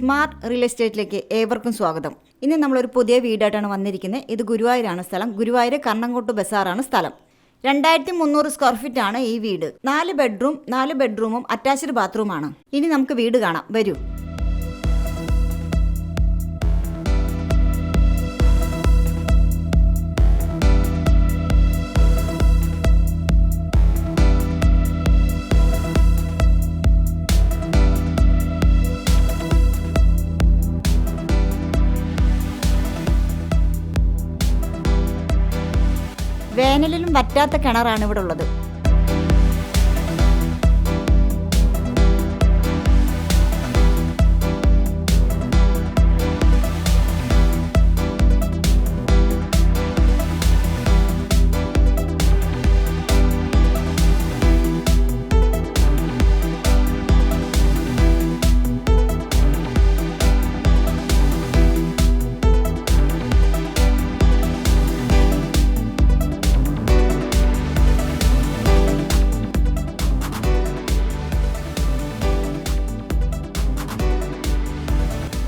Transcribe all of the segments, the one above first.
Smart real എസ്റ്റേറ്റിലേക്ക് ഏവർക്കും സ്വാഗതം. ഇന്ന് നമ്മളൊരു പുതിയ വീടായിട്ടാണ് വന്നിരിക്കുന്നത്. ഇത് ഗുരുവായൂരാണ് സ്ഥലം. ഗുരുവായൂർ കർണംകോട്ട് ബസാറാണ് സ്ഥലം. 2300 സ്ക്വയർ ഫീറ്റ് ആണ് ഈ വീട്. 4 ബെഡ്റൂമും അറ്റാച്ച്ഡ് ബാത്റൂമാണ്. ഇനി നമുക്ക് വീട് കാണാം, വരൂ. വേനലിലും വറ്റാത്ത കിണറാണ് ഇവിടെ ഉള്ളത്.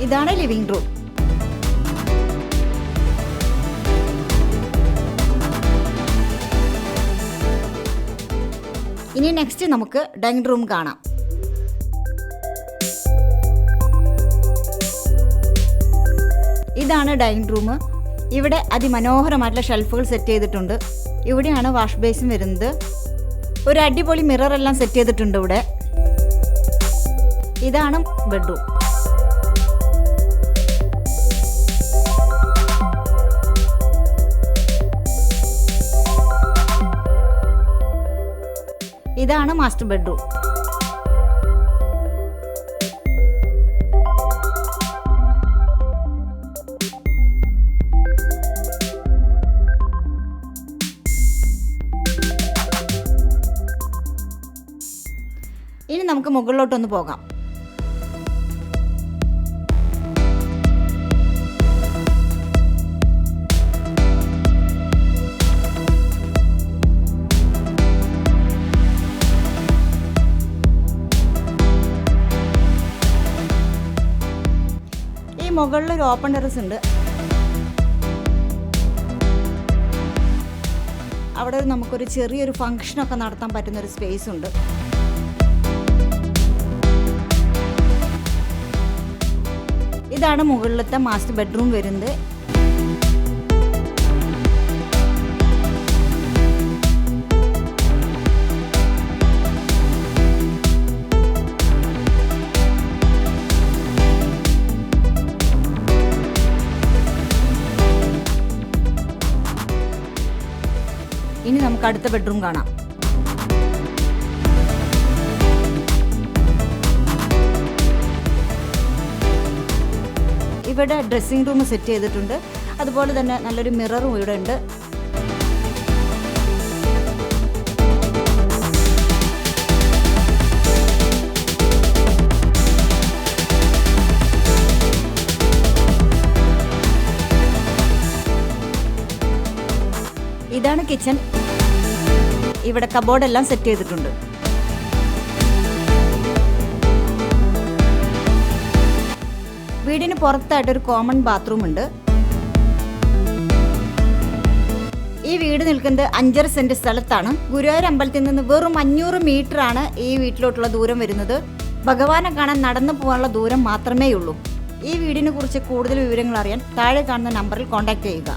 ഇതാണ് ലിവിംഗ് റൂം. ഇനി നെക്സ്റ്റ് നമുക്ക് ഡൈനിങ് റൂം കാണാം. ഇതാണ് ഡൈനിങ് റൂം. ഇവിടെ അതിമനോഹരമായിട്ടുള്ള ഷെൽഫുകൾ സെറ്റ് ചെയ്തിട്ടുണ്ട്. ഇവിടെയാണ് വാഷ് ബേസിൻ വരുന്നത്. ഒരു അടിപൊളി മിറർ എല്ലാം സെറ്റ് ചെയ്തിട്ടുണ്ട് ഇവിടെ. ഇതാണ് ബെഡ്റൂം. ഇതാണ് മാസ്റ്റർ ബെഡ്റൂം. ഇനി നമുക്ക് മുകളിലോട്ടൊന്ന് പോകാം. മുകളിൽ ഒരു ഓപ്പൺ ടെറസ് ഉണ്ട്. അവിടെ നമുക്കൊരു ചെറിയൊരു ഫംഗ്ഷനൊക്കെ നടത്താൻ പറ്റുന്നൊരു സ്പേസ് ഉണ്ട്. ഇതാണ് മുകളിലത്തെ മാസ്റ്റർ ബെഡ്റൂം വരുന്നത്. ഇനി നമുക്ക് അടുത്ത ബെഡ്റൂം കാണാം. ഇവിടെ ഡ്രസ്സിംഗ് റൂം സെറ്റ് ചെയ്തിട്ടുണ്ട്. അതുപോലെ തന്നെ നല്ലൊരു മിററും ഇവിടെ ഉണ്ട്. ഇതാണ് കിച്ചൺ. ഇവിടെ കബോർഡെല്ലാം സെറ്റ് ചെയ്തിട്ടുണ്ട്. വീടിന് പുറത്തായിട്ടൊരു കോമൺ ബാത്റൂം ഉണ്ട്. ഈ വീട് നിൽക്കുന്നത് 5.5 സെന്റ് സ്ഥലത്താണ്. ഗുരുവായൂർ അമ്പലത്തിൽ നിന്ന് വെറും 500 മീറ്റർ ആണ് ഈ വീട്ടിലോട്ടുള്ള ദൂരം വരുന്നത്. ഭഗവാനെ കാണാൻ നടന്നു പോകാനുള്ള ദൂരം മാത്രമേ ഉള്ളൂ. ഈ വീടിനെ കുറിച്ച് കൂടുതൽ വിവരങ്ങൾ അറിയാൻ താഴെ കാണുന്ന നമ്പറിൽ കോൺടാക്ട് ചെയ്യുക.